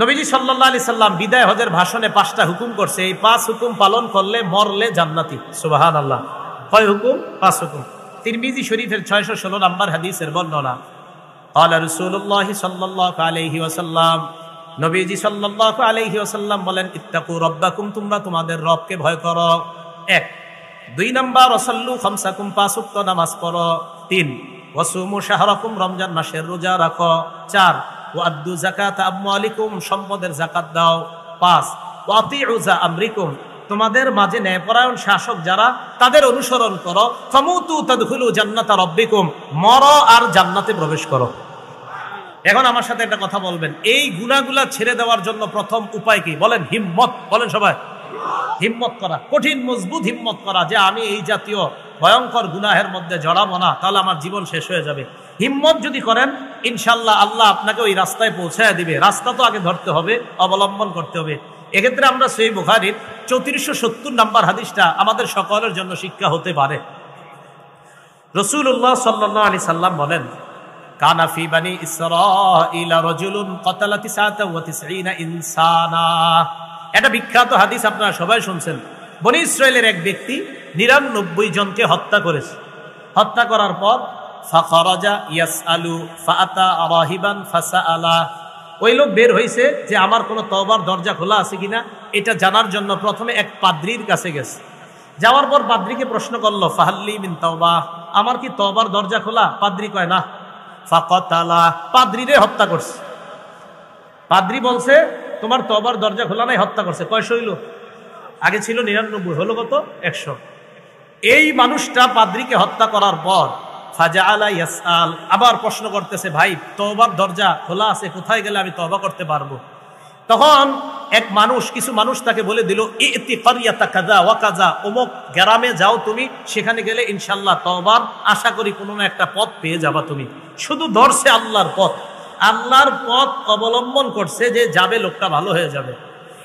নবীজি সাল্লাল্লাহু আলাইহি সাল্লাম বিদায় হজের ভাষণে 5টা হুকুম করছে। এই 5 হুকুম পালন করলে মরলে জান্নাতি। সুবহানাল্লাহ। কয় হুকুম? 5 হুকুম। তিরমিজি শরীফের 616 নম্বর হাদিসের বর্ণনা। ক্বালা রাসূলুল্লাহ সাল্লাল্লাহু আলাইহি ওয়াসাল্লাম, নবীজি সাল্লাল্লাহু আলাইহি ওয়াসাল্লাম বলেন, ইত্তাকু রাব্বাকুম, তোমরা তোমাদের রবকে ভয় করো। 1। 2 নাম্বার, ওয়াসাল্লু খামসাকুম, 5 ওয়াক্ত নামাজ পড়ো। 3। ওয়াসুমু শাহরাকুম, রমজান মাসের রোজা রাখো। 4। ওয়াদ্দু যাকাত আমওয়ালিকুম, সম্পদের যাকাত দাও। 5। ওয়াতিউ যা আমরিকুম, তোমাদের মাঝে ন্যায়পরায়ণ শাসক যারা তাদের অনুসরণ করো। ফামুতু তাদখুলু জান্নাতা রাব্বিকুম, মরো আর জান্নাতে প্রবেশ করো। এখন আমার সাথে একটা কথা বলবেন, এই গুনাহগুলা ছেড়ে দেওয়ার জন্য প্রথম উপায় কি বলেন? হিম্মত। বলেন সবাই, হিম্মত করা, কঠিন মজবুত হিম্মত করা যে আমি এই জাতীয় ভয়ঙ্কর গুনাহের মধ্যে জড়াবো না, তাহলে আমার জীবন শেষ হয়ে যাবে। হিম্মত যদি করেন, ইনশাল্লাহ আল্লাহ আপনাকে ওই রাস্তায় পৌঁছায় দিবে। রাস্তা তো আগে ধরতে হবে, অবলম্বন করতে হবে। এক্ষেত্রে আমরা সহিহ বুখারীর 3470 নম্বর হাদিসটা আমাদের সকলের জন্য শিক্ষা হতে পারে। রাসূলুল্লাহ সাল্লাল্লাহু আলাইহি সাল্লাম বলেন, কানা ফি বানি ইসরাঈলা রাজুলুন ক্বাতালা 99 ইনসানা। এটা বিখ্যাত হাদিস, আপনারা সবাই শুনছেন। বনি ইসরায়েলের এক ব্যক্তি 99 জনকে হত্যা করেছে। হত্যা করার পর ফাখারাজা ইয়াসআলু ফাআতা রাহিবান ফাসাআলা, ওই লোক বের হয়েছে যে আমার কোনো তওবার দরজা খোলা আছে কিনা এটা জানার জন্য প্রথমে এক পাদ্রীর কাছে গেছে। যাওয়ার পর পাদ্রীকে প্রশ্ন করলো, ফাহাল্লি মিন তাওবা, আমার কি তওবার দরজা খোলা? পাদ্রী কয় না। ফাকাতালা, পাদ্রীরে হত্যা করছে। পাদ্রী বলছে তোমার তওবার দরজা খোলা নাই, হত্যা করছে। কয়শ হইল? আগে ছিল 99, হলো কত? 100। এই মানুষটা পাদ্রীকে হত্যা করার পর ফাজাআলা ইয়াসআল, আবার প্রশ্ন করতেছে, ভাই তওবার দরজা খোলা আছে, কোথায় গেলে আমি তওবা করতে পারবো? তখন এক মানুষ, কিছু মানুষ তাকে বলে দিল, ইতি কারিয়াতা কাযা ওয়া কাযা, অমুক গ্রামে যাও তুমি, সেখানে গেলে ইনশাআল্লাহ তওবার আশা করি কোনো না একটা পথ পেয়ে যাবা তুমি। শুধু ধরছে আল্লাহর পথ, আল্লাহর পথ অবলম্বন করছে যে যাবে, লোকটা ভালো হয়ে যাবে।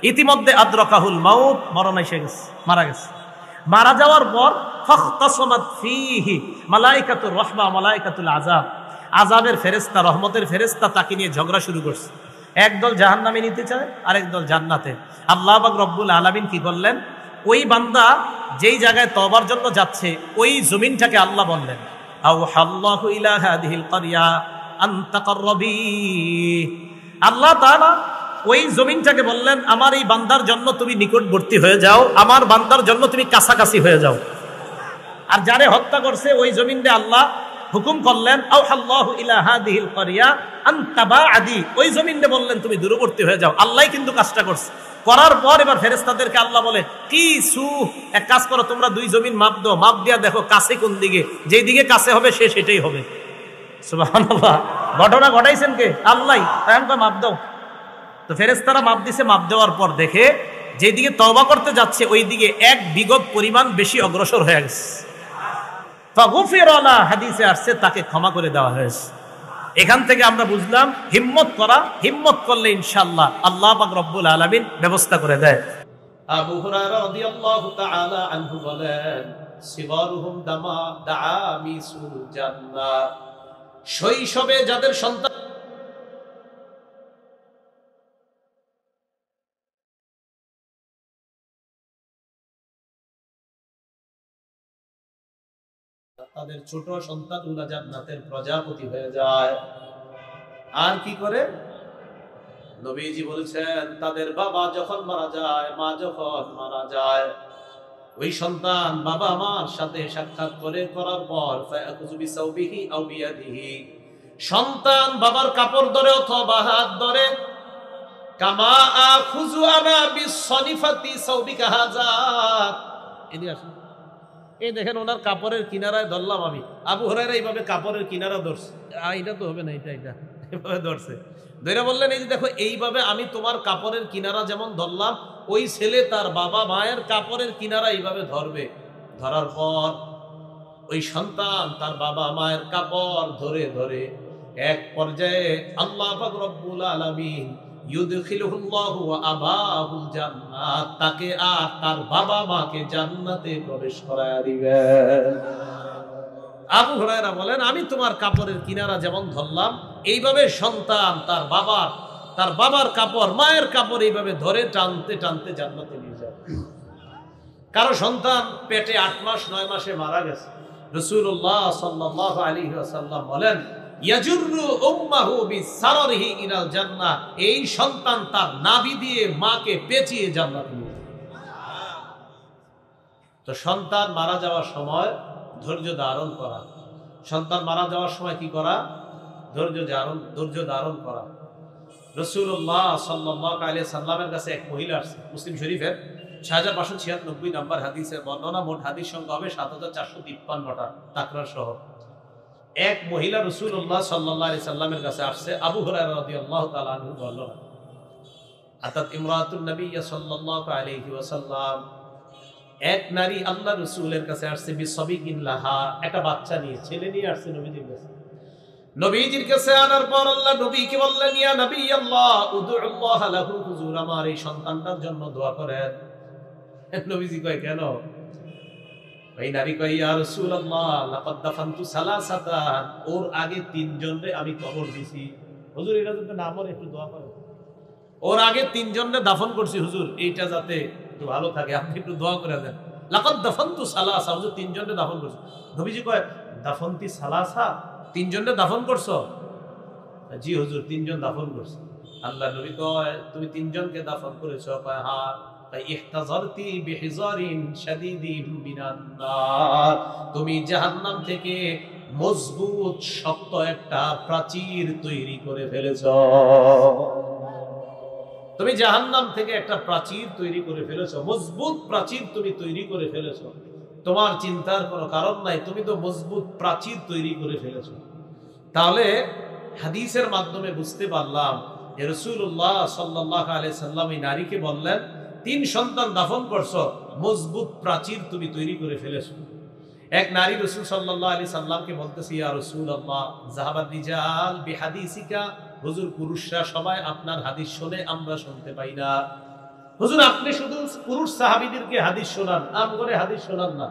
ইতিমধ্যে আদরাকাহুল মাউত, মরণ এসে গেছে, মারা গেছে। মারা যাওয়ার পর ফাখতাসামাত ফীহি মালায়েকাতুর রাহমা মালায়েকাতুল আযাব, আযাবের ফেরেশতা, রহমতের ফেরেশতা তাকে নিয়ে ঝগড়া শুরু করছে। একদল জাহান্নামে নিতে চায়, আরেক দল জান্নাতে। আল্লাহ পাক রব্বুল আলামিন কি করলেন, ওই বান্দা যেই জায়গায় তওবার জন্য যাচ্ছে ওই জমিনটাকে আল্লাহ বললেন, আওহাল্লাহু ইলা হাদিহিল ক্বরিয়া আন তাকাররাবি, আল্লাহ তাআলা ওই জমিনটাকে বললেন আমার এই বান্দার জন্য তুমি নিকটবর্তী হয়ে যাও, আমার বান্দার জন্য তুমি কাছাকাছি হয়ে যাও। আর যারে হত্যা করছে ওই জমিনে আল্লাহ হুকুম করলেন, আওহাল্লাহু ইলা হাদিহিল ক্বরিয়া আন তাবাআদি, ওই জমিনে বললেন তুমি দূরবর্তী হয়ে যাও। আল্লাহই কিন্তু কাজটা করছে। করার পর এবার ফেরেশতাদেরকে আল্লাহ বলে, কি সু, এক কাজ করো তোমরা দুই জমিন মাপ দাও, মাপ দিয়া দেখো কাছে কোন দিকে, যেই দিকে কাছে হবে সে সেটাই হবে। সুবহানাল্লাহ। ঘটনা ঘটাইছেন কে? আল্লাহ। এখন মাপ দাও। তো ফেরেশতারা মাপ দিছে, মাপ দেওয়ার পর দেখে যেদিকে তওবা করতে যাচ্ছে ওই দিকে এক বিগত পরিমাণ বেশি অগ্রসর হয়ে গেছে। ফাগুফিরা লা, হাদিসে আসছে তাকে ক্ষমা করে দেওয়া হয়েছে। এখান থেকে আমরা বুঝলাম হিম্মত করা, হিম্মত করলে ইনশাআল্লাহ আল্লাহ পাক রব্বুল আলামিন ব্যবস্থা করে দেয়। আবু হুরায়রা রাদিয়াল্লাহু তাআলা আনহু বলেন, সিগারুহুম দাআমিসুল জান্নাহ, শৈশবে যাদের সন্তান তাদের ছোট সন্তানগুলো জান্নাতের প্রজাপতি হয়ে যায়। আর কি করে? নবীজি বলেছেন তাদের বাবা যখন মারা যায়, মা যখন মারা যায়, ওই সন্তান বাবা মার সাথে সাক্ষাৎ করার পর ফায়াকুযু বিসাওবিহি আও বিয়াদিহি, সন্তান বাবার কাপড় ধরে অথবা হাত ধরে, কামা আখুযু আনা বিসনিফাতি সাওবিকা হাযা, এদিকে আসুন, এই দেখেন ওনার কাপড়ের কিনারায় ধরলাম আমি। আবু হুরায়রা এইভাবে কাপড়ের কিনারা ধরছে, এটা তো হবে না, এটা এভাবে ধরছে, ধরে বললেন এই যে দেখো এইভাবে আমি তোমার কাপড়ের কিনারা যেমন ধরলাম, ওই ছেলে তার বাবা মায়ের কাপড়ের কিনারা এইভাবে ধরবে। ধরার পর ওই সন্তান তার বাবা মায়ের কাপড় ধরে ধরে এক পর্যায়ে আল্লাহ পাক রব্বুল আলামিন ইউদখিলুহুল্লাহু ওয়া আবাহুল জান্নাত, তাকে আর তার বাবা মাকে জান্নাতে প্রবেশ করায়া দিবেন। আবু হুরায়রা বলেন আমি তোমার কাপড়ের কিনারা যেমন ধরলাম, এইভাবে সন্তান তার বাবার তার বাবার কাপড়, মায়ের কাপড় এইভাবে ধরে টানতে টানতে জান্নাতে নিয়ে যায়। কারো সন্তান পেটে 8 মাস 9 মাসে মারা গেছে, রাসূলুল্লাহ সাল্লাল্লাহু আলাইহি ওয়াসাল্লাম বলেন ইয়াজুরু উম্মাহু বিসাররিহি ইলাল জান্নাহ, এই সন্তান তার নাভি দিয়ে মাকে পেঁচিয়ে জান্নাতে নিয়ে যায়। তো সন্তান মারা যাওয়ার সময় ধৈর্য ধারণ করা, সন্তান মারা যাওয়ার সময় কি করা? ধৈর্য ধারণ করা। রাসূলুল্লাহ সাল্লাল্লাহু আলাইহি সাল্লামের কাছে এক মহিলা আসছে, মুসলিম শরীফের 6596 নম্বর হাদিসের বর্ণনা। মোট হাদিস সংখ্যা হবে 7453টা তাকরার সহ। এক মহিলা রাসূলুল্লাহ সাল্লাল্লাহু আলাইহি সাল্লামের কাছে আসছে, আবু হুরায়রা রাদিয়াল্লাহু তাআলা আনহু বললেন, আতাত ইমরাতুন নবী সাল্লাল্লাহু আলাইহি ওয়াসাল্লাম, এক নারী আল্লাহ রাসূলের কাছে আসছে, বিসবিকিন লাহা, একটা বাচ্চা নিয়ে, ছেলে নিয়ে আসছে নবীজির কাছে। নবীজির কাছে আনার পর আল্লাহ নবীকে বললেন, ইয়া নবী আল্লাহ উদুল্লাহ লাহু, হুজুর আমার এই সন্তানটার জন্য দোয়া করেন। নবীজি কয় কেন? এই নারী কয়, ইয়া রাসূলুল্লাহ লাকাদ দাফানতু সালাসাতান, ওর আগে 3 জনরে আমি কবর দিছি। হুজুর এরা যদি না মরে একটু দোয়া করেন। ওর আগে 3 জনরে দাফন করছি হুজুর, এইটা যাতে একটু ভালো থাকে, আপনি একটু দোয়া করে দেন। লাকাদ দাফানতু সালাসা, হুজুর 3 জনরে দাফন করছি। নবীজি কয়, দাফনতি সালাসা, 3 জনরে দাফন করছো? জি হুজুর 3 জন দাফন করছি। আল্লাহ নবী কয়, তুমি 3 জনকে দাফন করেছো? কয় হ্যাঁ। ইহতাজারতি বিহিজারিন শাদীদিন মিনান নার, তুমি জাহান্নাম থেকে মজবুত শক্ত একটা প্রাচীর তৈরি করে ফেলেছো। তুমি জাহান্নাম থেকে একটা প্রাচীর তৈরি করে ফেলেছো, মজবুত প্রাচীর তুমি তৈরি করে ফেলেছো। তোমার চিন্তার কোনো কারণ নাই, তুমি তো মজবুত প্রাচীর তৈরি করে ফেলেছো। তাহলে হাদিসের মাধ্যমে বুঝতে পারলাম যে রাসূলুল্লাহ সাল্লাল্লাহু আলাইহি সাল্লাম এই নারীকে বললেন, 3 সন্তান দাফন করছো, মজবুত প্রাচীর তুমি তৈরি করে ফেলেছো। এক নারী রাসূল সাল্লাল্লাহু আলাইহি সাল্লামকে বলতেছে, ইয়া রাসূলুল্লাহ যাহাবার রিজাল বিহাদিসিকা, হুজুর পুরুষরা সবাই আপনার হাদিস শুনে, আমরা শুনতে পাই না। হুজুর আপনি শুধু পুরুষ সাহাবীদেরকে হাদিস শোনান, আমগরে হাদিস শোনান না।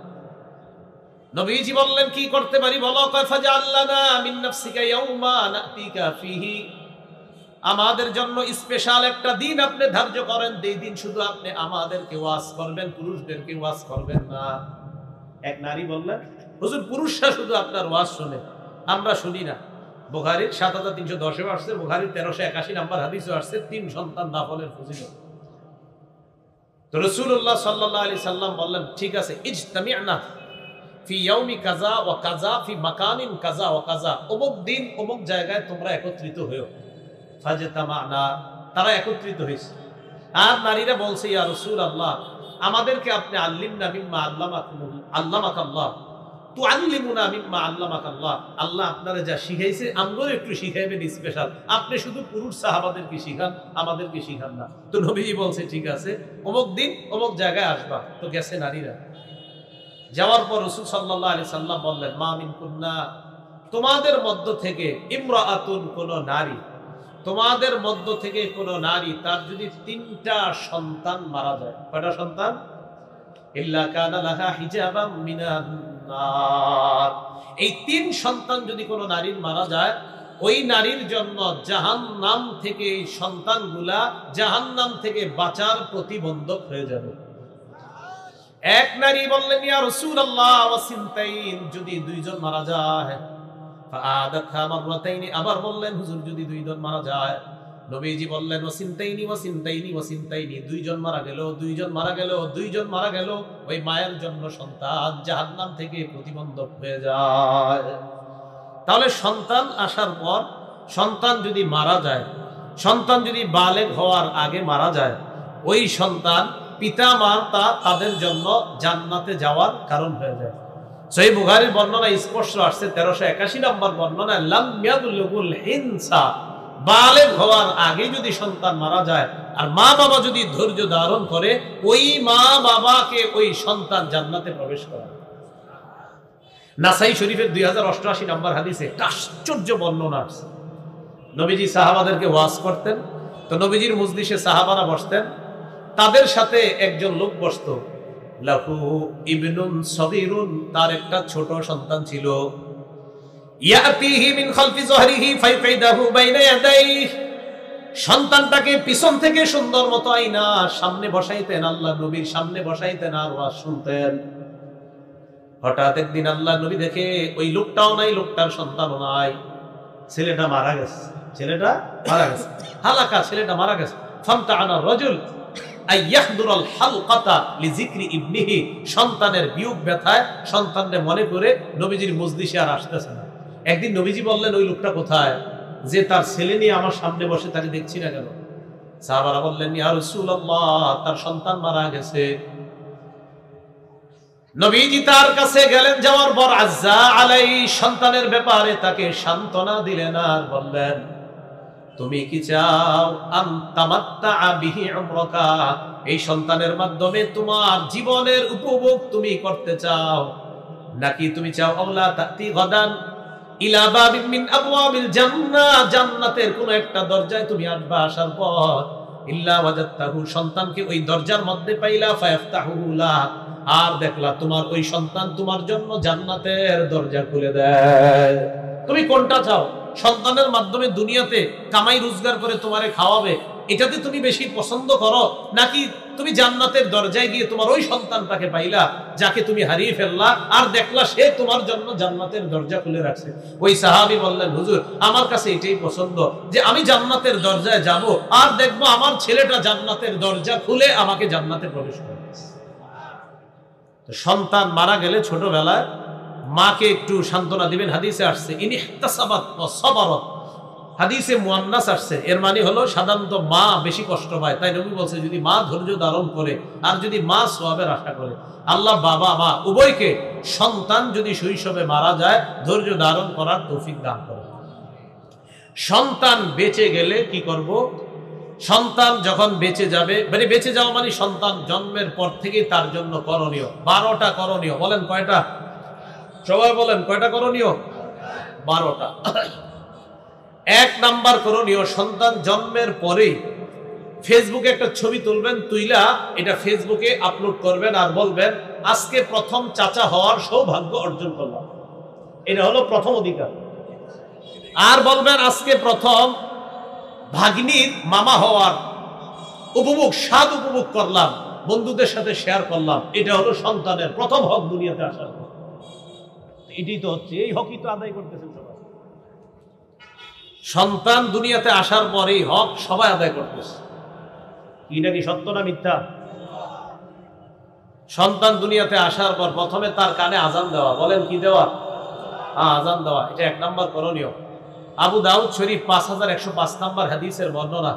নবীজি বললেন, কি করতে পারি বলো? কয় ফাজআল্লানা মিন নাফসিকা ইয়াউমা নাতিকা ফিহি, আমাদের জন্য স্পেশাল একটা দিন আপনি ধার্য করেন, এই দিন শুধু আপনি আমাদেরকে ওয়াজ করবেন, পুরুষদেরকে ওয়াজ করবেন না। এক নারী বললেন, হুজুর পুরুষরা শুধু আপনার ওয়াজ শুনে, আমরা শুনি না। বুখারীর 7310 আসছে, বুখারীর 1381 নম্বর হাদিসে আসছে 3 সন্তান দাফনের ফজিলত। তো রাসূলুল্লাহ সাল্লাল্লাহু আলাইহি সাল্লাম বললেন, ঠিক আছে, ইজতামি'না ফি ইয়াউমি কাযা ওয়া কাযা ফি মাকানিন কাযা ওয়া কাযা, অমুক দিন অমুক জায়গায় তোমরা একত্রিত হও। ফাজতামা'না, তারা একত্রিত হয়েছে। আর নারীরা বলছে, ইয়া রাসূলুল্লাহ আমাদেরকে আপনি আল্লিমনা মিম্মা আল্লামাকাল্লাহ, তুআল্লিমুনা মিম্মা আল্লামাকাল্লাহ, আল্লাহ আপনারা যা শিখাইছে আমগরে একটু শিখাইবেন স্পেশাল, আপনি শুধু পুরুষ সাহাবাদেরকে শিখান, আমাদেরকে শিখান না। তো নবীজি বলছে, ঠিক আছে, অমুক দিন অমুক জায়গায় আসবা। তো গেছে নারীরা। যাওয়ার পর রাসূল সাল্লাল্লাহু আলাইহি সাল্লাম বললেন, মা মিনকুন্না, তোমাদের মধ্য থেকে ইমরাআতুন, কোন নারী, তোমাদের মধ্য থেকে কোন নারী, তার যদি 3টা সন্তান মারা যায়, কয়টা সন্তান? ইল্লা কানা লাহা হিজাবাম মিনান নার, এই 3 সন্তান যদি কোন নারীর মারা যায়, ওই নারীর জন্য জাহান্নাম থেকে এই সন্তানগুলা জাহান্নাম থেকে বাঁচার প্রতিবন্ধক হয়ে যাবে। এক নারী বললেন, ইয়া রাসূলুল্লাহ ওয়া সিনতাইন, যদি 2 জন মারা যায়। ফাআদাতহা মাররাতাইনি, আবার বললেন, হুজুর যদি 2 জন মারা যায়। নবীজি বললেন, ওয়া সিনতাইনি ওয়া সিনতাইনি ওয়া সিনতাইনি, 2 জন মারা গেল, 2 জন মারা গেল, 2 জন মারা গেল, ওই মায়ের জন্য সন্তান জাহান্নাম থেকে প্রতিবন্ধক হয়ে যায়। তাহলে সন্তান আসার পর, সন্তান যদি মারা যায়, সন্তান যদি বালেগ হওয়ার আগে মারা যায়, ওই সন্তান পিতা মাতা তাদের জন্য জান্নাতে যাওয়ার কারণ হয়ে যায়। সহিহ বুখারীর বর্ণনা স্পষ্ট আসছে 1381 নম্বর বর্ণনা, লাম ইয়াবলুগুল হিনসা, বালেগ হওয়ার আগে যদি সন্তান মারা যায় আর মা বাবা যদি ধৈর্য ধারণ করে, ওই মা বাবাকে ওই সন্তান জান্নাতে প্রবেশ করায়। নাসাই শরীফের 2088 নম্বর হাদিসে আশ্চর্য বর্ণনা আছে। নবীজি সাহাবাদেরকে ওয়াজ করতেন, তো নবীজির মজলিসে সাহাবারা বসতেন, তাদের সাথে একজন লোক বসতো, লাহু ইবনুন সগীরুন, তার একটা ছোট সন্তান ছিল। ইয়াতিহি মিন খালফি যহরিহি ফায়ুকিদাহু বাইনা ইয়াদাইহি, সন্তানটাকে পিছন থেকে সুন্দর মতো আইনা সামনে বসাইতেন, আল্লাহ নবীর সামনে বসাইতেন আর ওয়াজ শুনতেন। হঠাৎ একদিন আল্লাহ নবী দেখে ওই লোকটাও নাই, লোকটার সন্তানও নাই, ছেলেটা মারা গেছে, ছেলেটা মারা গেছে, হালাকা, ছেলেটা মারা গেছে। ফামতাআনা রাজুল আইয়াহদুরাল হালকাতা লিযিকরি ইবনিহি, সন্তানের বিয়োগ ব্যথায় সন্তানকে মনে করে নবীজির মজলিসে আর আসতেছে না। একদিন নবীজি বললেন, ওই লোকটা কোথায় যে তার ছেলে নিয়ে আমার সামনে বসে, তাকে দেখছি না কেন? সাহাবারা বললেন, ইয়া রাসূলুল্লাহ, তার সন্তান মারা গেছে। নবীজি তার কাছে গেলেন, যাওয়ার পর আজ্জা আলাই, সন্তানের ব্যাপারে তাকে সান্ত্বনা দিলেন আর বললেন, তুমি কি চাও আনতামাত্তা বিহি উমরাকা, এই সন্তানের মাধ্যমে তোমার জীবনের উপভোগ তুমি করতে চাও, নাকি তুমি চাও আল্লাহ তাতি গাদান ইলা বাবিন মিন আবওয়াবিল জান্নাহ, জান্নাতের কোন একটা দরজায় তুমি আসবা, আসার পর ইল্লা ওয়াজাদতাহু, সন্তানকে ওই দরজার মধ্যে পাইলা, ফায়াফতাহু লাক, আর দেখলা তোমার ওই সন্তান তোমার জন্য জান্নাতের দরজা খুলে দেয়। তুমি কোনটা চাও? সন্তানের মাধ্যমে দুনিয়াতে কামাই রোজগার করে তোমারে খাওয়াবে, এটাতে তুমি বেশি পছন্দ করো, নাকি তুমি জান্নাতের দরজায় গিয়ে তোমার ওই সন্তানটাকে পাইলা যাকে তুমি হারিয়ে ফেললা, আর দেখলা সে তোমার জন্য জান্নাতের দরজা খুলে রাখছে? ওই সাহাবী বললেন, হুজুর আমার কাছে এটাই পছন্দ, যে আমি জান্নাতের দরজায় যাব আর দেখবো আমার ছেলেটা জান্নাতের দরজা খুলে আমাকে জান্নাতে প্রবেশ করে। সন্তান মারা গেলে ছোটবেলায় মাকে একটু সান্ত্বনা দিবেন। হাদিসে আসছে ইনিহতাসাবাত ওয়া সাবারাত, হাদিসে মুয়ান্নাস আসছে, এর মানে হলো সাধারণত মা বেশি কষ্ট পায়, তাই নবী বলছে যদি মা ধৈর্য ধারণ করে আর যদি মা সওয়াবের আশা করে, আল্লাহ বাবা মা উভয়কে সন্তান যদি শৈশবে মারা যায় ধৈর্য ধারণ করার তৌফিক দান করে। সন্তান বেঁচে গেলে কি করব? সন্তান যখন বেঁচে যাবে, মানে বেঁচে যাওয়া মানে সন্তান জন্মের পর থেকে তার জন্য করণীয় 12টা করণীয়। বলেন কয়টা? সবাই বলেন কয়টা করণীয়? 12টা। 1 নাম্বার করণীয়, সন্তান জন্মের পরেই ফেসবুকে একটা ছবি তুলবেন, তুইলা এটা ফেসবুকে আপলোড করবেন আর বলবেন আজকে প্রথম চাচা হওয়ার সৌভাগ্য অর্জন করলাম। এটা হলো প্রথম অধিকার। আর বলবেন আজকে প্রথম ভাগ্নির মামা হওয়ার স্বাদ উপভোগ করলাম, বন্ধুদের সাথে শেয়ার করলাম। এটা হলো সন্তানের প্রথম হক দুনিয়াতে আসার পর। এটাই তো হচ্ছে, এই হকই তো আদায় করতেছেন সবাই। সন্তান দুনিয়াতে আসার পরেই হক সবাই আদায় করতেছে। এটা কি সত্য না মিথ্যা? সন্তান দুনিয়াতে আসার পর প্রথমে তার কানে আজান দেওয়া। বলেন কি দেওয়া? আজান দেওয়া। এটা 1 নাম্বার করণীয়। আবু দাউদ শরীফ 5105 নাম্বার হাদিসের বর্ণনা।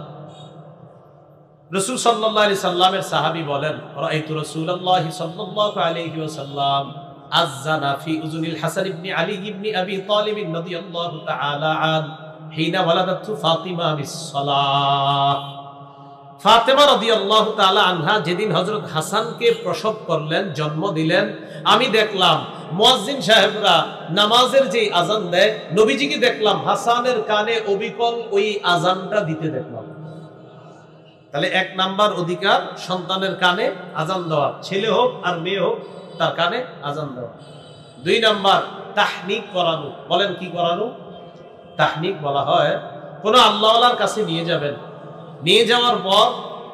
রাসূল সাল্লাল্লাহু আলাইহি সাল্লামের সাহাবী বলেন, রাআইতু রাসূলুল্লাহি সাল্লাল্লাহু আলাইহি ওয়াসাল্লাম আযানা ফি উযুনিল হাসান ইবনে আলী ইবনে আবি তালিব রাদিয়াল্লাহু তাআলা আন হিনা ওয়ালাদাতু ফাতিমা বিস-সালাহ। ফাতেমা রাদিয়াল্লাহু তাআলা আনহা যেদিন হযরত হাসানকে প্রসব করলেন, জন্ম দিলেন, আমি দেখলাম মুয়াজ্জিন সাহেবরা নামাজের যে আজান দেয়, নবীজিকে দেখলাম হাসানের কানে অবিকল ওই আজানটা দিতে দেখলাম। তাহলে 1 নাম্বার অধিকার সন্তানের কানে আজান দেওয়া, ছেলে হোক আর মেয়ে হোক তার কানে আজান দেওয়া। 2 নাম্বার তাহনিক করানো। বলেন কি করানো? তাহনিক বলা হয় কোন আল্লাহওয়ালার কাছে নিয়ে যাবেন, নিয়ে যাওয়ার পর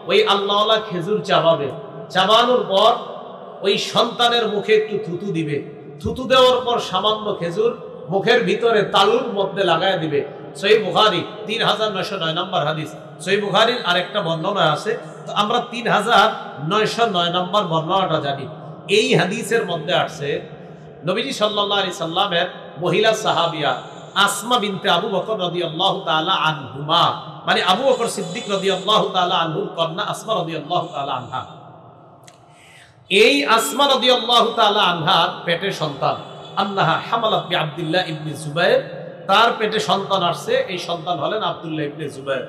ওই আল্লাহওয়ালা খেজুর চাবাবে, চাবানোর পর ওই সন্তানের মুখে একটু থুতু দিবে, থুতু দেওয়ার পর সামান্য খেজুর মুখের ভিতরে তালুর মধ্যে লাগায় দিবে। সহিহ বুখারী 3909 নম্বর হাদিস। সহিহ বুখারীর আরেকটা বর্ণনা আছে, তো আমরা 3909 নম্বর বর্ণনাটা জানি। এই হাদিসের মধ্যে আসছে নবীজি সাল্লাল্লাহু আলাইহি সাল্লামের মহিলা সাহাবিয়া আসমা বিনতে আবু বকর রাদিয়াল্লাহু তাআলা আনহুমা, মানে আবু বকর সিদ্দিক রাদিয়াল্লাহু তাআলা আনহুর কন্যা আসমা রাদিয়াল্লাহু তাআলা আনহা। এই আসমা রাদিয়াল্লাহু তাআলা আনহার পেটে সন্তান, আন্নাহা হামালাত বি আব্দুল্লাহ ইবনে জুবাইর, তার পেটে সন্তান আসছে, এই সন্তান হলেন আব্দুল্লাহ ইবনে জুবাইর।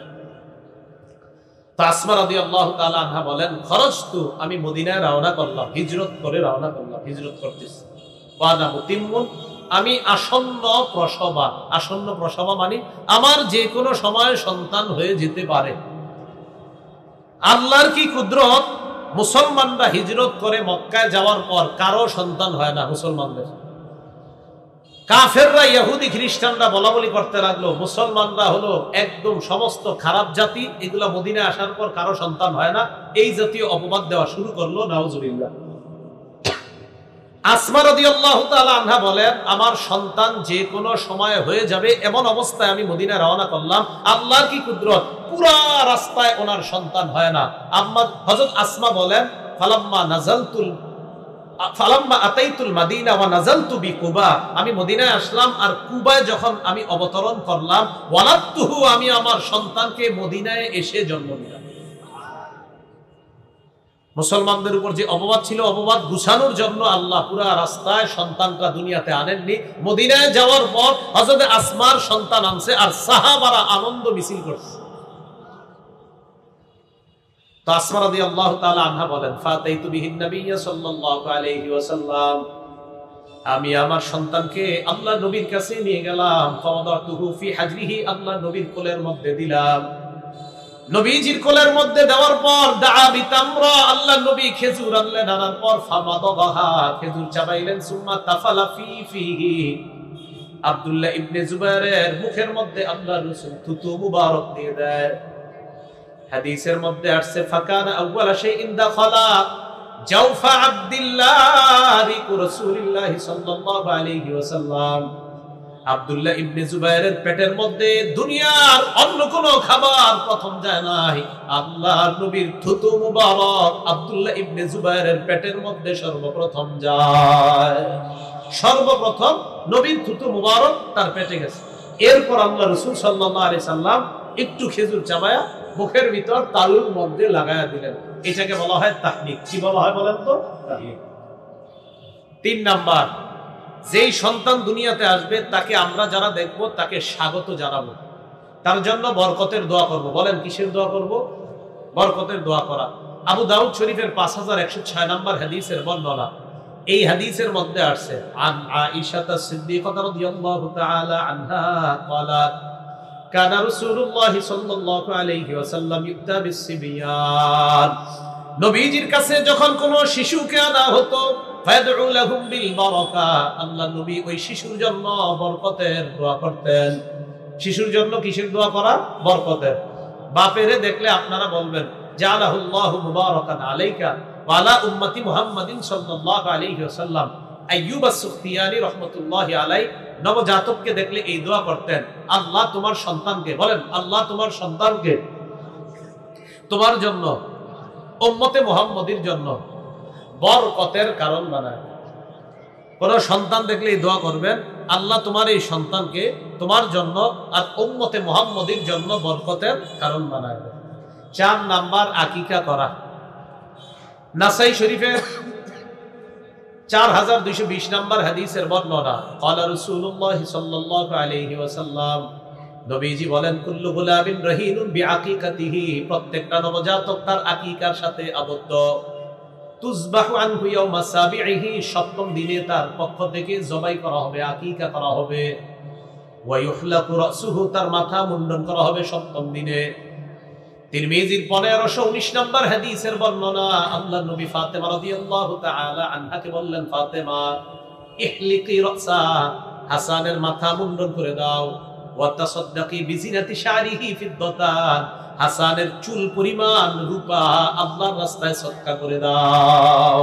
তো আসমা রাদিয়াল্লাহু তাআলা আনহা বলেন, খরজতু, আমি মদিনায় রওনা করলাম, হিজরত করে রওনা করলাম, হিজরত করতেছি। ওয়ানা মুতিম্মুন, আমি আসন্ন প্রসবা, আসন্ন প্রসবা মানে আমার যে কোনো সময় সন্তান হয়ে যেতে পারে। আল্লাহর কি কুদরত, মুসলমানরা হিজরত করে মক্কায় যাওয়ার পর কারো সন্তান হয় না, মুসলমানদের কাফেররা ইহুদি খ্রিস্টানরা বলা বলি করতে লাগলো মুসলমানরা হলো একদম সমস্ত খারাপ জাতি, এগুলা মদিনায় আসার পর কারো সন্তান হয় না, এই জাতীয় অপবাদ দেওয়া শুরু করলো। নাউজুবিল্লাহ। আসমা রাদিয়াল্লাহু তাআলা আনহা বলেন, আমার সন্তান যে কোনো সময় হয়ে যাবে এমন অবস্থায় আমি মদিনায় রওনা করলাম। আল্লাহর কি কুদরত, পুরা রাস্তায় ওনার সন্তান হয় না। হযরত আসমা বলেন, ফালাম্মা আতাইতুল মাদিনা ওয়া নাযালতু বিকুবা, আমি মদিনায় আসলাম আর কুবায় যখন আমি অবতরণ করলাম, ওয়ালাদতুহু, আমি আমার সন্তানকে মদিনায় এসে জন্ম দিলাম। মুসলমানদের উপর যে অপবাদ ছিল, অপবাদ গুছানোর জন্য আল্লাহ পুরা রাস্তায় সন্তানটা দুনিয়াতে আনেননি। মদিনায় যাওয়ার পর হযরত আসমার সন্তান আনছে আর সাহাবারা আনন্দ মিছিল করছে। তো আসমা রাদিয়াল্লাহু তাআলা আনহা বলেন, ফাতাইতু বিহিন নাবিয়্য সাল্লাল্লাহু আলাইহি ওয়াসাল্লাম, আমি আমার সন্তানকে আল্লাহর নবীর কাছে নিয়ে গেলাম। ফাওয়াদাতুহু ফি হাজরিহি, আল্লাহর নবীর কোলের মধ্যে দিলাম। নবীজির কোলের মধ্যে দেওয়ার পর দাআ বিতামরা, আল্লাহর নবী খেজুর আনলেন, আনার পর ফামাদাহা, খেজুর চাবাইলেন। সুম্মা তাফালা ফিহি, আব্দুল্লাহ ইবনে জুবাইরের মুখের মধ্যে আল্লাহর রাসূল থুতু মুবারক দিয়ে দেয়। হাদিসের মধ্যে আসছে, ফাকানা আউয়ালা শাইইন দাখালা জাওফা আব্দুল্লাহ রাসূলুল্লাহ সাল্লাল্লাহু আলাইহি ওয়াসাল্লাম, আব্দুল্লাহ ইবনে জুবাইরের পেটের মধ্যে দুনিয়ার অন্য কোনো খাবার প্রথম যায় নাই, আল্লাহর নবীর থুতু মুবারক আব্দুল্লাহ ইবনে জুবাইরের পেটের মধ্যে সর্বপ্রথম যায়। সর্বপ্রথম নবীর থুতু মুবারক তার পেটে গেছে। এরপর আল্লাহ রাসূল সাল্লাল্লাহু আলাইহি সাল্লাম একটু খেজুর চাবায়া মুখের ভিতর তালুর মধ্যে লাগায়া দিলেন। এটাকে বলা হয় তাহনিক। কি বলা হয় বলেন তো? তাহনিক। 3 নাম্বার, যেই সন্তান দুনিয়াতে আসবে তাকে আমরা যারা দেখব তাকে স্বাগত জানাবো, তার জন্য বরকতের দোয়া করব। বলেন কিসের দোয়া করব? বরকতের দোয়া করা। আবু দাউদ শরীফের 5106 নম্বর হাদিসের বর্ণনা। এই হাদিসের মধ্যে আসছে, আন আয়েশা সিদ্দিকা রাদিয়াল্লাহু তাআলা আনহা قالت কানা রাসূলুল্লাহ সাল্লাল্লাহু আলাইহি ওয়াসাল্লাম ইউতা বিসসিবিয়ান, নবীজির কাছে যখন কোন শিশুকে আনা হতো, ফাদউ লাহুম বিল বারাকা, আল্লাহর নবী ওই শিশুর জন্য বরকতের দোয়া করতেন। শিশুর জন্য কিসের দোয়া করা? বরকতের। বাপেরে দেখলে আপনারা বলবেন, জালাহুল্লাহু মুবারাকান আলাইকা ওয়া আলা উম্মতি মুহাম্মাদিন সাল্লাল্লাহু আলাইহি ওয়াসাল্লাম। আইয়ুব আস-সুখতিয়ানি রাহমাতুল্লাহি আলাইহি নবজাতককে দেখলে এই দোয়া করতেন, আল্লাহ তোমার সন্তানকে, বলেন আল্লাহ তোমার সন্তানকে তোমার জন্য, উম্মতে মুহাম্মাদির জন্য বরকতের কারণ বানায়। কোন সন্তান দেখলে এই দোয়া করবেন, আল্লাহ তোমার এই সন্তানকে তোমার জন্য আর উম্মতে মুহাম্মাদির জন্য বরকতের কারণ বানায়। 4 নাম্বার, আকিকা করা। নাসাই শরীফের 4220 নম্বর হাদিসের বর্ণনা, ক্বালা রাসূলুল্লাহ সাল্লাল্লাহু আলাইহি ওয়াসাল্লাম, নবীজি বলেন, কুল্লু গুলামিন রাহিনুন বিআকিকাতিহি, প্রত্যেকটা নবজাতক তার আকিকার সাথে আবদ্ধ। তুযবাহু আনহু ইয়াওমা সাবিহি, 7ম দিনে তার পক্ষ থেকে জবাই করা হবে, আকিকা করা হবে। ওয়া ইউহলাকু রাসুহু, তার মাথা মুন্ডন করা হবে 7ম দিনে। তিরমিজির 1519 নম্বর হাদিসের বর্ণনা, আল্লাহর নবী ফাতেমা রাদিয়াল্লাহু তাআলা আনহাকে বললেন, ফাতেমা ইহলিকি রাসা, হাসানের মাথা মুন্ডন করে দাও। ওয়া তাসাদদাকি বিজিনাতি শারিহি ফিদ্দাতান, হাসানের চুল পরিমাণ রূপা আল্লাহর রাস্তায় সদকা করে দাও।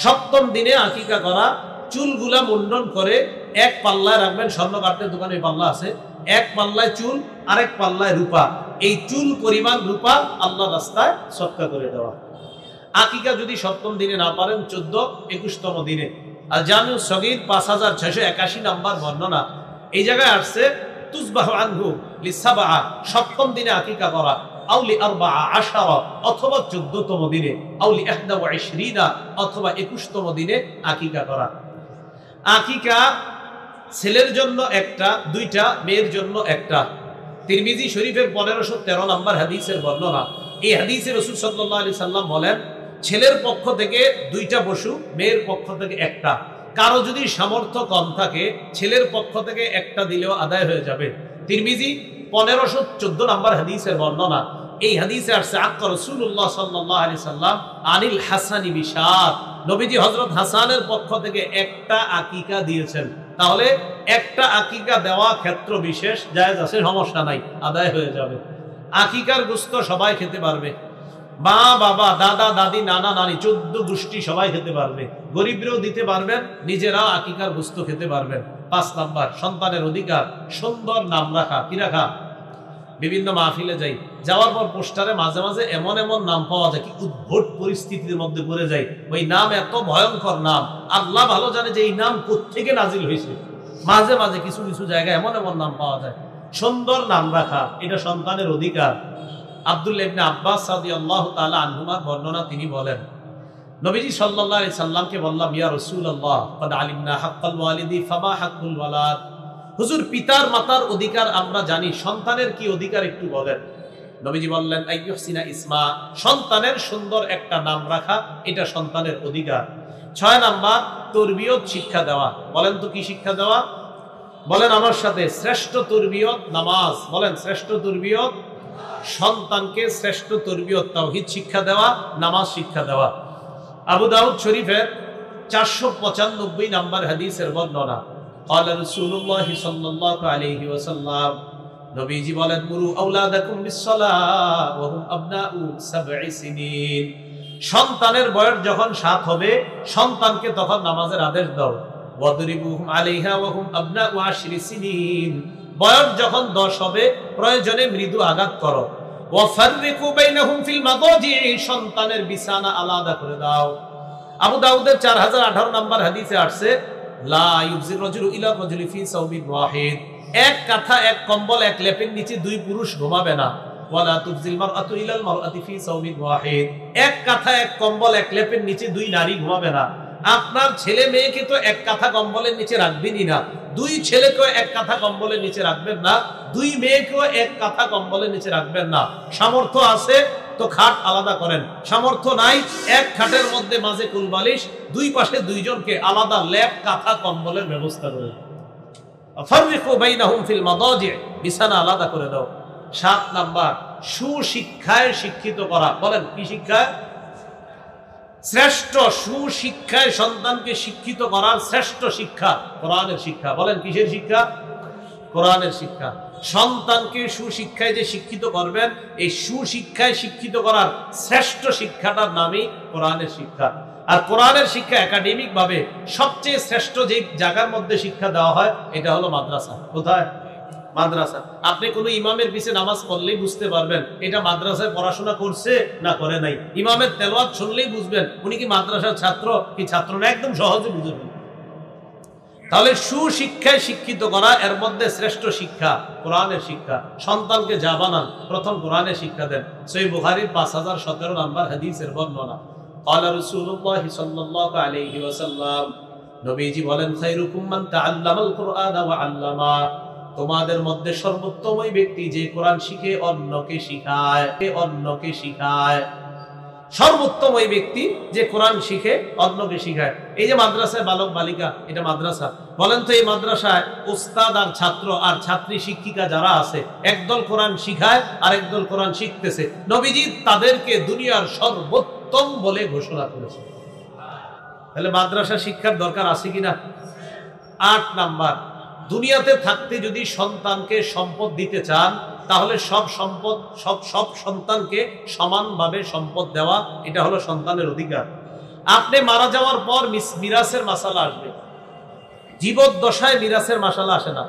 7ম দিনে আকিকা করা, চুলগুলা মুন্ডন করে এক পাল্লায় রাখবেন, স্বর্ণ কাঠের দোকানে পাল্লা আছে, এক পাল্লায় চুল আরেক পাল্লায় রূপা, এই চুল পরিমাণ রূপা আল্লাহর রাস্তায় সদকা করে দেওয়া। আকিকা যদি 7ম দিনে না পারেন, 14-21তম দিনে। আর জামিউস সগীর 5681 নম্বর বর্ণনা, এই জায়গায় আসছে, তুযবাহু আনহু লিসাবআ, 7ম দিনে আকিকা করা, আউলি 14 অথবা 14তম দিনে, আউলি 21 অথবা 21তম দিনে আকিকা করা। আকিকা ছেলের জন্য একটা, 2টা, মেয়ের জন্য একটা। তিরমিজি শরীফের 1513 নম্বর হাদিসের বর্ণনা। এই হাদিসে রাসূল সাল্লাল্লাহু আলাইহি সাল্লাম বলেন, ছেলের পক্ষ থেকে 2টা পশু, মেয়ের পক্ষ থেকে একটা। কারো যদি সামর্থ্য কম থাকে, ছেলের পক্ষ থেকে একটা দিলেও আদায় হয়ে যাবে। তিরমিজি 1514 নম্বর হাদিসের বর্ণনা। এই হাদিসে আসছে, আক্কা রাসূলুল্লাহ সাল্লাল্লাহু আলাইহি সাল্লাম আনিল হাসানি বিশাত, নবীজি হযরত হাসানের পক্ষ থেকে একটা আকিকা দিয়েছেন। তাহলে একটা আকিকা দেওয়া ক্ষেত্র বিশেষ জায়েজ আছে, সমস্যা নাই, আদায় হয়ে যাবে। আকিকার গোশত সবাই খেতে পারবে, মা বাবা দাদা দাদি নানা নানি 14 গোষ্ঠী সবাই খেতে পারবে, গরিবরাও দিতে পারবেন, নিজেরাও আকিকার গোশত খেতে পারবেন। 5 নাম্বার সন্তানের অধিকার, সুন্দর নাম রাখা। কি রাখা? বিভিন্ন মাহফিলে যাই, যাওয়ার পর পোস্টারে মাঝে মাঝে এমন এমন নাম পাওয়া যায় কি উদ্ভট পরিস্থিতির মধ্যে পড়ে যায়। ওই নাম এত ভয়ঙ্কর নাম, আল্লাহ ভালো জানে যে এই নাম কোত্থেকে নাজিল হয়েছে। মাঝে মাঝে কিছু কিছু জায়গায় এমন এমন নাম পাওয়া যায়। সুন্দর নাম রাখা এটা সন্তানের অধিকার। আব্দুল্লাহ ইবনে আব্বাস রাদিয়াল্লাহু তাআলা আনহুমার বর্ণনা, তিনি বলেন নবীজি সাল্লাল্লাহু আলাইহি সাল্লামকে বললাম, ইয়া রাসূলুল্লাহ ক্বাদ আলিমনা হাক্কাল ওয়ালিদি ফামা হাক্কুল ওয়ালাদ। হুজুর, পিতার মাতার অধিকার আমরা জানি, সন্তানের কি অধিকার একটু বলেন। নবীজি বললেন, আইয়ুহসিনা ইসমা, সন্তানের সুন্দর একটা নাম রাখা এটা সন্তানের অধিকার। 6 নাম্বার তরবিয়ত শিক্ষা দেওয়া। বলেন তো কি শিক্ষা দেওয়া? বলেন আমার সাথে, শ্রেষ্ঠ তরবিয়ত নামাজ। বলেন শ্রেষ্ঠ তরবিয়ত, সন্তানকে শ্রেষ্ঠ তরবিয়ত তাওহীদ শিক্ষা দেওয়া, নামাজ শিক্ষা দেওয়া। আবু দাউদ শরীফের 495 নাম্বার হাদিসের বর্ণনা, قال رسول الله صلى الله عليه وسلم, নবীজি বলেন, মুরু আওলাদাকুম বিসসালাহ ওয়া হুম আবনাউ 7 সিনিন। সন্তানের বয়স যখন 7 হবে, সন্তানকে তখন নামাজের আদেশ দাও। ওয়াদরিবুহুম আলাইহা ওয়া হুম আবনাউ 10 সিনিন। বয়স যখন 10 হবে, প্রয়োজনে মৃদু আঘাত করো। ওয়াফাররিকু বাইনাহুম ফিল মাদাজি, সন্তানের বিছানা আলাদা করে দাও। আবু দাউদের 4018 নাম্বার হাদিসে আসছে, লা ইউজির রাজুলু ইলা রাজুলি ফি সাওবিন ওয়াহিদ, এক কাঁথা এক কম্বল এক লেপের নিচে 2 পুরুষ ঘুমাবে না। ওয়ালা তুজিল মারআতু ইলাল মারআতি ফি সাওবিন ওয়াহিদ, এক কাঁথা এক কম্বল এক লেপের নিচে 2 নারী ঘুমাবে না। আপনার ছেলে মেয়েকে তো এক কাঁথা কম্বলের নিচে রাখবেনই না, 2 ছেলেকেও এক কাঁথা কম্বলের নিচে রাখবেন না, 2 মেয়েকেও এক কাঁথা কম্বলের নিচে রাখবেন না। সামর্থ্য আছে তো খাট আলাদা করেন, সামর্থ্য নাই এক খাটের মধ্যে মাঝে কুলবালিশ, 2 পাশে 2 জনকে আলাদা লেপ কাঁথা কম্বলের ব্যবস্থা করেন। ফাররিকু বাইনাহুম ফিল মাদাজি, বিছানা আলাদা করে দাও। 7 নাম্বার সুশিক্ষায় শিক্ষিত করা। বলেন কি শিক্ষা? শ্রেষ্ঠ সুশিক্ষায় সন্তানকে শিক্ষিত করার শ্রেষ্ঠ শিক্ষা কোরআনের শিক্ষা। বলেন কিসের শিক্ষা? কোরআনের শিক্ষা। সন্তানকে সুশিক্ষায় যে শিক্ষিত করবেন, এই সুশিক্ষায় শিক্ষিত করার শ্রেষ্ঠ শিক্ষাটার নামই কোরআনের শিক্ষা। আর কোরআনের শিক্ষা একাডেমিক ভাবে সবচেয়ে শ্রেষ্ঠ যে জায়গার মধ্যে শিক্ষা দেওয়া হয় এটা হলো মাদ্রাসা। কোথায়? মাদ্রাসা। আপনি কোনো ইমামের পিছে নামাজ পড়লেই বুঝতে পারবেন এটা মাদ্রাসায় পড়াশোনা করছে না করে নাই। ইমামের তেলাওয়াত শুনলেই বুঝবেন উনি কি মাদ্রাসার ছাত্র কি ছাত্র না, একদম সহজে বুঝে ফেলবেন। তাহলে সুশিক্ষায় শিক্ষিত করা, এর মধ্যে শ্রেষ্ঠ শিক্ষা কোরআনের শিক্ষা। সন্তানকে যা বানান প্রথম কোরআনের শিক্ষা দেন। সহিহ বুখারীর 5017 নাম্বার হাদিসের বর্ণনা, قال رسول الله صلى الله عليه وسلم, নবীজি বলেন, খায়রুকুম মান তাআল্লামাল কুরআন ওয়া আল্লামা, তোমাদের মধ্যে সর্বোত্তম ওই ব্যক্তি যে কোরআন শিখে অন্যকে শিখায়। অন্যকে শিখায় সর্বোত্তম ওই ব্যক্তি যে কোরআন শিখে অন্যকে শিখায়। এই যে মাদ্রাসায় বালক বালিকা, এটা মাদ্রাসা। বলেন তো এই মাদ্রাসায় উস্তাদ আর ছাত্র আর ছাত্রী শিক্ষিকা যারা আছে, একদল কোরআন শিখায় আর একদল কোরআন শিখতেছে। নবীজি তাদেরকে দুনিয়ার সর্বোত্তম বলে ঘোষণা করেছে। তাহলে মাদ্রাসা শিক্ষার দরকার আছে কিনা? 8 নাম্বার, দুনিয়াতে থাকতে যদি সন্তানকে সম্পদ দিতে চান, তাহলে সব সম্পদ সব সন্তানকে সমানভাবে সম্পদ দেওয়া, এটা হলো সন্তানের অধিকার। আপনি মারা যাওয়ার পর মিরাসের মাসালা আসবে, জীবদ্দশায় মিরাসের মাসালা আসে না।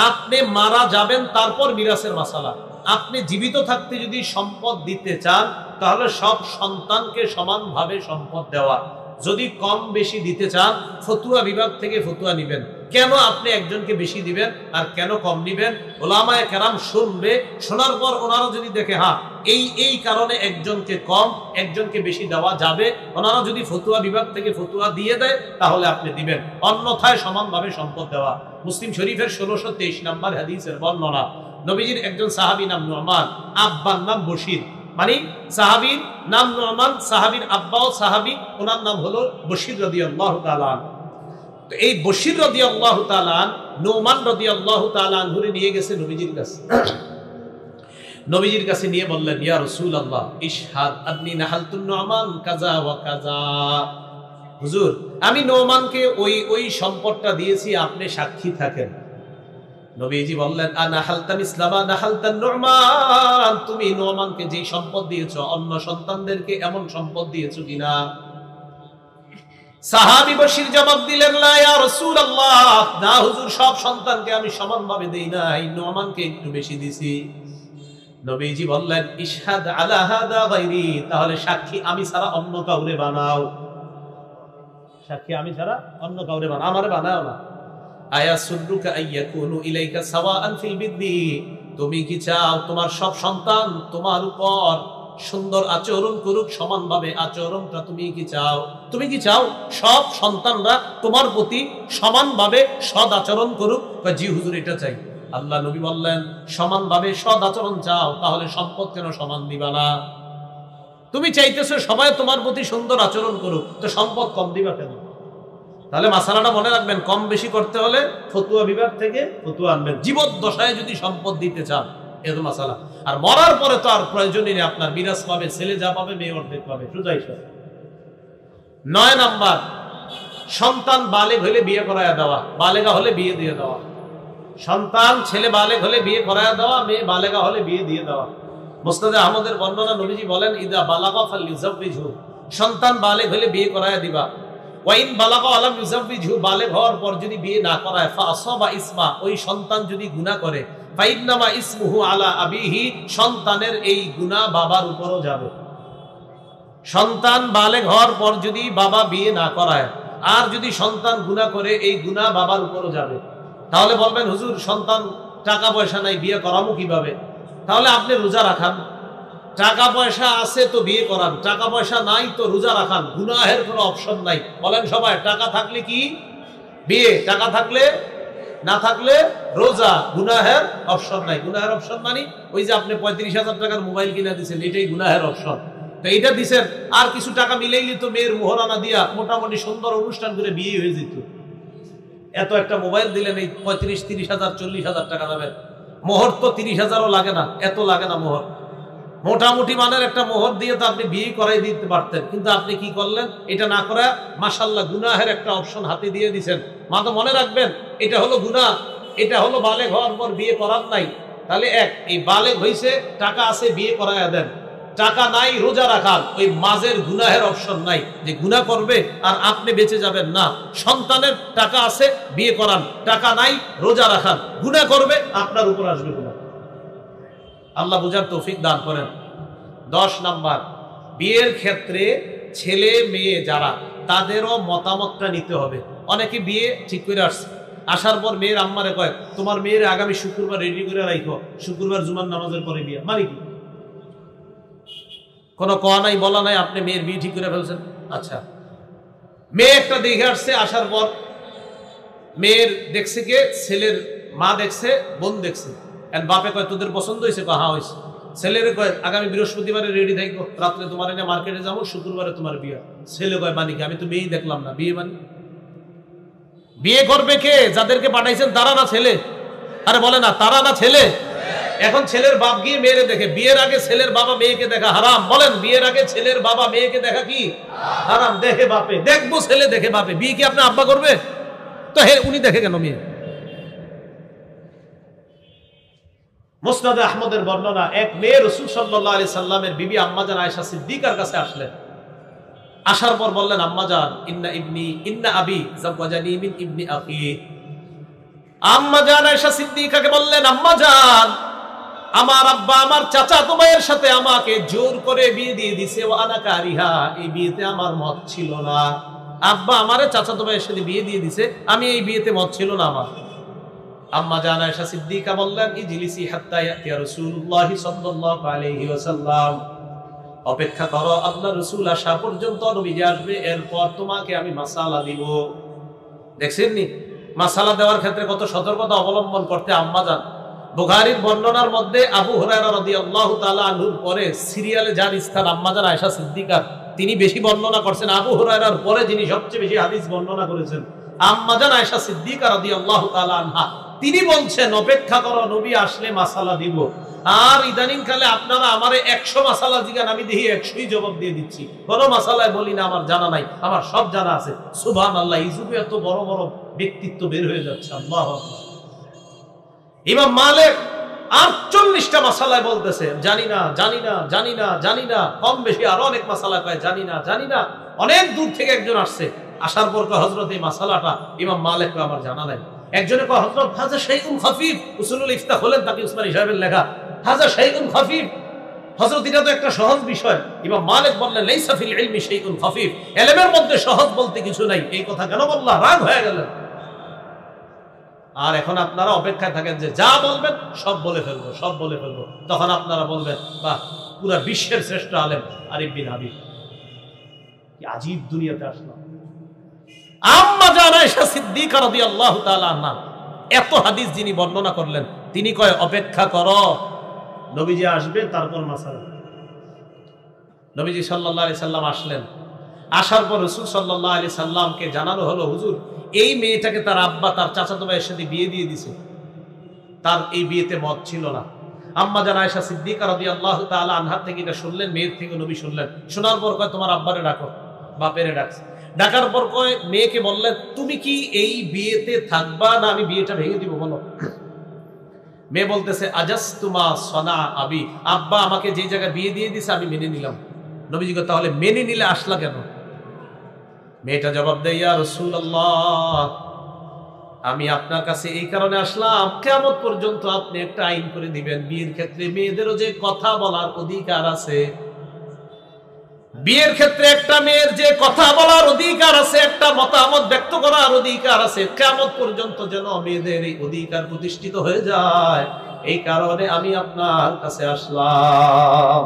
আপনি মারা যাবেন তারপর মিরাসের মাসালা। আপনি জীবিত থাকতে যদি সম্পদ দিতে চান, তাহলে সব সন্তানকে সমানভাবে সম্পদ দেওয়া। যদি কম বেশি দিতে চান, ফতুয়া বিভাগ থেকে ফতুয়া নিবেন, কেন আপনি একজনকে বেশি দিবেন আর কেন কম নিবেন। ওলামায়ে কেরাম শুনবে, শোনার পর ওনারা যদি দেখে হ্যাঁ এই কারণে একজনকে কম একজনকে বেশি দেওয়া যাবে, ওনারা যদি ফতুয়া বিভাগ থেকে ফতুয়া দিয়ে দেয়, তাহলে আপনি দিবেন, অন্যথায় সমানভাবে সম্পদ দেওয়া। মুসলিম শরীফের 1623 নাম্বার হাদিসের বর্ণনা, নবীজির একজন সাহাবী নাম নুমান, আব্বার নাম বশির। মানে সাহাবীর নাম নুমান, সাহাবীর আব্বাও সাহাবী, ওনার নাম হলো বশির রাদিয়াল্লাহু তাআলা। তো এই বশির রাদিয়াল্লাহু তাআলা নুমান রাদিয়াল্লাহু তাআলা আনহুরে নিয়ে গেছে নবীজির কাছে। নবীজির কাছে নিয়ে বললেন, ইয়া রাসূলুল্লাহ ইশহাদ আন্নী নাহালতুন নুমান কাজা ওয়া কাজা। হুজুর আমি নোমানকে ওই সম্পদটা দিয়েছি, আপনি সাক্ষী থাকেন। নবীজি বললেন আনাহালতান ইসলামা নাহালতান নুমান, তুমি নোমানকে যে সম্পদ দিয়েছো অন্য সন্তানদেরকে এমন সম্পদ দিয়েছো কিনা? সাহাবী বশির জবাব দিলেন লা ইয়া রাসূলুল্লাহ, না হুজুর, সব সন্তানকে আমি সমানভাবে দেই নাই, নোমানকে একটু বেশি দিছি। নবীজি বললেন ইশহাদ আলা হাদা গায়রি, তাহলে সাক্ষী আমি ছাড়া অন্য কাউরে বানাও, সাক্ষী আমি ছাড়া অন্য কাউরে বানাও, আমারে বানাও না। আয়াসুররুকা আইয়াকুনু ইলাইকা সাওয়াআন ফিল বিদ্দি, তুমি কি চাও তোমার সব সন্তান তোমার উপর সুন্দর আচরণ করুক, সমানভাবে আচরণটা তুমি কি চাও? তুমি কি চাও সব সন্তানরা তোমার প্রতি সমানভাবে সদ আচরণ করুক? জি হুজুর, এটা চাই। আল্লাহ নবী বললেন সমানভাবে সদ আচরণ চাও, তাহলে সম্পদ কেন সমান দিবা না? তুমি চাইতেছো সবাই তোমার প্রতি সুন্দর আচরণ করুক, তো সম্পদ কম দিবা কেন? তাহলে মাসালাটা মনে রাখবেন, কম বেশি করতে হলে ফতুয়া বিভাগ থেকে ফতুয়া আনবেন। জীবদ্দশায় যদি সম্পদ দিতে চান এত মাসালা, আর মরার পরে তো আর প্রয়োজনই নেই, আপনার বিরাজ পাবে, ছেলে যা পাবে মেয়ে অর্ধেক পাবে, সোজাই সব। 9 নাম্বার, সন্তান বালেগ হলে বিয়ে করায়া দেওয়া, বালেগা হলে বিয়ে দিয়ে দেওয়া। সন্তান ছেলে বালেগ হলে বিয়ে করায়া দেওয়া, মেয়ে বালেগা হলে বিয়ে দিয়ে দেওয়া। মুসনাদে আহমদের বর্ণনা, নবীজি বলেন ইদা বালাগা ফালইউযাওবিজহু, সন্তান বালেগ হলে বিয়ে করায়া দিবা। ওয়াইন বালাগা আলাম ইউযাওবিজহু, বালেগ হওয়ার পর যদি বিয়ে না করায়, ফাআসাবা ইসমা, ওই সন্তান যদি গুনাহ করে, ফাইন্নামা ইসমুহু আলা আবিহি, সন্তানের এই গুনাহ বাবার উপরও যাবে। সন্তান বালেগ হওয়ার পর যদি বাবা বিয়ে না করায়, আর যদি সন্তান গুনাহ করে, এই গুনাহ বাবার উপরও যাবে। তাহলে বলবেন হুজুর সন্তান টাকা পয়সা নাই, বিয়ে করাবো কিভাবে? তাহলে আপনি রোজা রাখান, টাকা পয়সা আছে তো বিয়ে করান, টাকা পয়সা নাই তো রোজা রাখান, গুনাহের কোনো অপশন নাই। বলেন সবাই, টাকা থাকলে কি বিয়ে, টাকা থাকলে, না থাকলে রোজা, গুনাহের অপশন নাই। গুনাহের অপশন মানে ওই যে আপনি 35,000 টাকার মোবাইল কিনা দিচ্ছেন, এটাই গুনাহের অপশন। তো এইটা দিচ্ছেন, আর কিছু টাকা মিলেইলি তো মেয়ের মোহরানা দিয়া মোটামুটি সুন্দর অনুষ্ঠান করে বিয়ে হয়ে যেত। এত একটা মোবাইল দিলেন, এই 35, 30,000, 40,000 টাকা দামের মোহর, তো 30,000ও লাগে না, এত লাগে না মোহর। মোটামুটি মানের একটা মোহর দিয়ে তো আপনি বিয়ে করাই দিতে পারতেন, কিন্তু আপনি কি করলেন? এটা না করে মাশাআল্লাহ গুনাহের একটা অপশন হাতে দিয়ে দিছেন। মা তো মনে রাখবেন, এটা হলো গুনাহ, এটা হলো বালেগ হওয়ার পর বিয়ে করার নাই। তাহলে এই বালেগ হইছে, টাকা আছে, বিয়ে করায়া দেন। টাকা নাই, রোজা রাখার, ওই মাঝের গুনাহের অপশন নাই যে গুনাহ করবে আর আপনি বেঁচে যাবেন না। সন্তানের টাকা আছে, বিয়ে করান, টাকা নাই, রোজা রাখান, গুনাহ করবে, আপনার উপর আসবে গুনাহ। আল্লাহ বুঝার তৌফিক দান করেন। 10 নাম্বার, বিয়ের ক্ষেত্রে ছেলে মেয়ে যারা, তাদেরও মতামতটা নিতে হবে। অনেকে বিয়ে ঠিক করে আসছে, আসার পর মেয়ের আম্মারে কয় তোমার মেয়ের আগামী শুক্রবার রেডি করে রাখো, শুক্রবার জুমার নামাজের পরে বিয়ে। মানে কি? কোনো কোয়া নাই, বলা নাই, আপনি মেয়ের বিয়ে ঠিক করে ফেলছেন। আচ্ছা, মেয়ে একটা দেখে আসছে, আসার পর মেয়ের দেখছে কে? ছেলের মা দেখছে, বোন দেখছে। বাপে কয় তোদের পছন্দ হয়েছে? হ্যাঁ হয়েছে। ছেলেরে কয় আগামী বৃহস্পতিবারে রেডি থাকবো, রাত্রে তোমার এনে মার্কেটে যাবো, শুক্রবারে তোমার বিয়ে। ছেলে কয় মানে কি? আমি তো মেয়েই দেখলাম না, বিয়ে মানে? বিয়ে করবে কে? যাদেরকে পাঠাইছেন তারা না ছেলে? আরে বলে না, তারা না ছেলে? এখন ছেলের বাপ গিয়ে মেয়েরে দেখে। বিয়ের আগে ছেলের বাবা মেয়েকে দেখা হারাম? বলেন, বিয়ের আগে ছেলের বাবা মেয়েকে দেখা কি হারাম? দেখে বাপে, দেখবো ছেলে দেখে বাপে। বিয়ে কি আপনি আব্বা করবে? তো হে উনি দেখে কেন মেয়ে? মুসনাদে আহমদের বর্ণনা, এক মেয়ে রাসূল সাল্লাল্লাহু আলাইহি সাল্লামের বিবি আম্মাজান আয়েশা সিদ্দিকার কাছে আসলেন। আসার পর বললেন আম্মাজান ইন্না আবি যাওয়াজানি মিন ইবনি আখি। আম্মাজান আয়েশা সিদ্দিকাকে বললেন আম্মাজান, আমার আব্বা আমার চাচাতো ভাইয়ের সাথে আমাকে জোর করে বিয়ে দিয়ে দিয়েছে, ওয়া আনা কারিহা, এই বিয়েতে আমার মত ছিল না। আব্বা আমারে চাচাতো ভাইয়ের সাথে বিয়ে দিয়ে দিয়েছে, আমি এই বিয়েতে মত ছিল না আমার। আম্মা জান আয়েশা সিদ্দিকা বললেন ইজলিসি হাত্তা ইয়াতিয়া রাসূলুল্লাহ সাল্লাল্লাহু আলাইহি ওয়াসাল্লাম, অপেক্ষা করো আল্লাহর রাসূল আসা পর্যন্ত, নবীজি আসবে, এরপর তোমাকে আমি মাসালা দিব। দেখছেন নি মাসালা দেওয়ার ক্ষেত্রে কত সতর্কতা অবলম্বন করতে আম্মা জান। বুখারীর বর্ণনার মধ্যে আবু হুরায়রা রাদিয়াল্লাহু তাআলা আনহুর পরে সিরিয়ালে যার স্থান আম্মা জান আয়েশা সিদ্দিকা, তিনি বেশি বর্ণনা করছেন। আবু হুরায়রার পরে যিনি সবচেয়ে বেশি হাদিস বর্ণনা করেছেন আম্মা জান আয়েশা সিদ্দিকা রাদিয়াল্লাহু তাআলা আনহা, তিনি বলছেন অপেক্ষা করো, নবী আসলে মাসালা দিব। আর ইদানিং কালে আপনারা আমারে 100 মাসালা জিগান, আমি দেখি 100ই জবাব দিয়ে দিচ্ছি, কোনো মাসালায় বলি না আমার জানা নাই, আমার সব জানা আছে। সুবহানাল্লাহ, এই যুগে এত বড় বড় ব্যক্তিত্ব বের হয়ে যাচ্ছে। আল্লাহু আকবার। ইমাম মালিক 48টা মাসালায় বলতেছে জানি না জানি না জানি না জানি না, কম বেশি আরো অনেক মাসালা কয় জানি না জানি না। অনেক দূর থেকে একজন আসছে, আসার পর কয় হযরত এই মাসালাটা ইমাম মালিক কয় আমার জানা নাই। একজনে কয় হযরত হাযা শাইউন খাফিফ, উসুলুল ইফতাহ হলেন তাকি উসমানী সাহেবের লেখা, হাযা শাইউন খাফিফ, হযরত এটা তো একটা সহজ বিষয়। ইমাম মালিক বললেন লাইসা ফিল ইলমি শাইউন খাফিফ, ইলমের মধ্যে সহজ বলতে কিছু নাই। এই কথা কেন বললা? রাগ হয়ে গেলেন। আর এখন আপনারা অপেক্ষায় থাকেন যে যা বলবেন সব বলে ফেলবো, সব বলে ফেলবো। তখন আপনারা বলবেন বাহ, পুরা বিশ্বের শ্রেষ্ঠ আলেম আরিফ বিন হাবিব। কি আজীব দুনিয়াতে আসলাম। আম্মা জান আয়েশা সিদ্দিকা রাদিয়াল্লাহু তাআলা আনহা এত হাদিস যিনি বর্ণনা করলেন, তিনি কয় অপেক্ষা করো, নবীজি আসবে তারপর মাসালা। নবীজি সাল্লাল্লাহু আলাইহি সাল্লাম আসলেন। আসার পর রাসূল সাল্লাল্লাহু আলাইহি সাল্লামকে জানানো হলো হুজুর এই মেয়েটাকে তার আব্বা তার চাচাতো ভাইয়ের সাথে বিয়ে দিয়ে দিয়েছে, তার এই বিয়েতে মত ছিল না। আম্মা জান আয়েশা সিদ্দিকা রাদিয়াল্লাহু তাআলা আনহা থেকে এটা শুনলেন, মেয়ের থেকে নবী শুনলেন। শোনার পর কয় তোমার আব্বারে ডাকো, বাপেরে ডাকছে। ডাকার পর কয় মেয়েকে বললেন তুমি কি এই বিয়েতে থাকবা না আমি বিয়েটা ভেঙে দিব বলো। মেয়ে বলতেছে আজাসতুমা সনা আবি, আব্বা আমাকে যে জায়গায় বিয়ে দিয়ে দিয়েছে আমি মেনে নিলাম। নবীজি কয় তাহলে মেনে নিলে আসলা কেন? মেয়েটা জবাব দেয় ইয়া রাসূলুল্লাহ, আমি আপনার কাছে এই কারণে আসলাম, কিয়ামত পর্যন্ত আপনি একটা আইন করে দিবেন, বিয়ের ক্ষেত্রে মেয়েদেরও যে কথা বলার অধিকার আছে। বিয়ের ক্ষেত্রে একটা মেয়ের যে কথা বলার অধিকার আছে, একটা মতামত ব্যক্ত করার অধিকার আছে, কিয়ামত পর্যন্ত যেন মেয়েদের এই অধিকার প্রতিষ্ঠিত হয়ে যায়, এই কারণে আমি আপনার কাছে আসলাম।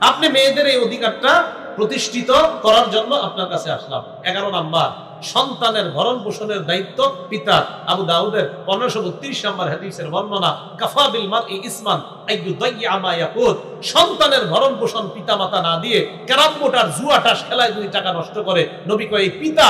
আপনি মেয়েদের এই অধিকারটা প্রতিষ্ঠিত করার জন্য আপনার কাছে আসলাম। 11 নাম্বার, সন্তানের ভরণ পোষণের দায়িত্ব পিতার। আবু দাউদের 1532 নম্বর হাদিসের বর্ণনা, কাফা বিল মারই ইসমান আইয়ুদাইয়া মা ইয়াকুত, সন্তানের ভরণ পোষণ পিতামাতা না দিয়ে ক্যারাম বোর্ড আর জুয়া টাস খেলায় যদি টাকা নষ্ট করে, নবী কয় এই পিতা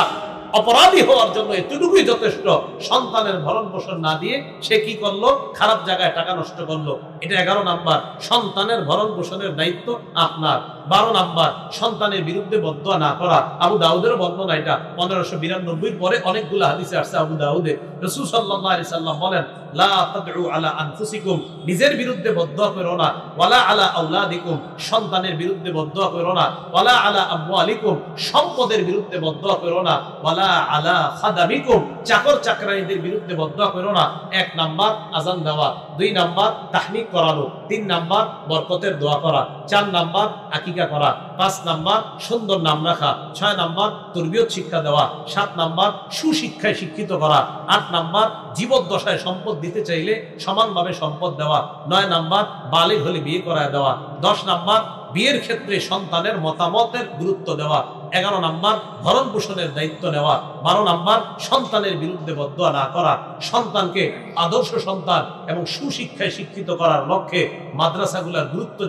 অপরাধী হওয়ার জন্য এতটুকুই যথেষ্ট। সন্তানের ভরণ পোষণ না দিয়ে সে কি করলো? খারাপ জায়গায় টাকা নষ্ট করলো। এটা 11 নাম্বার, সন্তানের ভরণ পোষণের দায়িত্ব আপনার। 12 নাম্বার, সন্তানের বিরুদ্ধে বদদোয়া না করা। আবু দাউদের বর্ণনা এটা 1592 পরে অনেকগুলো হাদিসে আসছে আবু দাউদে। রাসূল সাল্লাল্লাহু আলাইহি সাল্লাম বলেন লা তাদউ আলা আনফুসিকুম, নিজের বিরুদ্ধে বদদোয়া করো না, ওয়ালা আলা আওলাদিকুম, সন্তানের বিরুদ্ধে বদদোয়া করো না, ওয়ালা আলা আমওয়ালিকুম, সম্পদের বিরুদ্ধে বদদোয়া করো না, ওয়ালা আলা খাদামিকুম, চাকর চাকরানীদের বিরুদ্ধে বদদোয়া করো না। 1 নাম্বার আযান দেওয়া, 2 নাম্বার তাহনিক করানো, 3 নাম্বার বরকতের দোয়া করা, 4 নাম্বার আকিকা করা, 5 নাম্বার সুন্দর নাম রাখা, 6 নাম্বার তরবিয়ত শিক্ষা দেওয়া, 7 নাম্বার সুশিক্ষায় শিক্ষিত করা, 8 নাম্বার জীবদ্দশায় সম্পদ দিতে চাইলে সমানভাবে সম্পদ দেওয়া, 9 নাম্বার বালিগ হলে বিয়ে করায় দেওয়া, 10 নাম্বার বিয়ের ক্ষেত্রে সন্তানের মতামতের গুরুত্ব দেওয়া, 11 নাম্বার ভরণ পোষণের দায়িত্ব নেওয়া, 12 নাম্বার সন্তানের বিরুদ্ধে বদদোয়া না করা, সন্তানকে আদর্শ সন্তান এবং সুশিক্ষায় শিক্ষিত করার লক্ষ্যে মাদ্রাসাগুলোর গুরুত্ব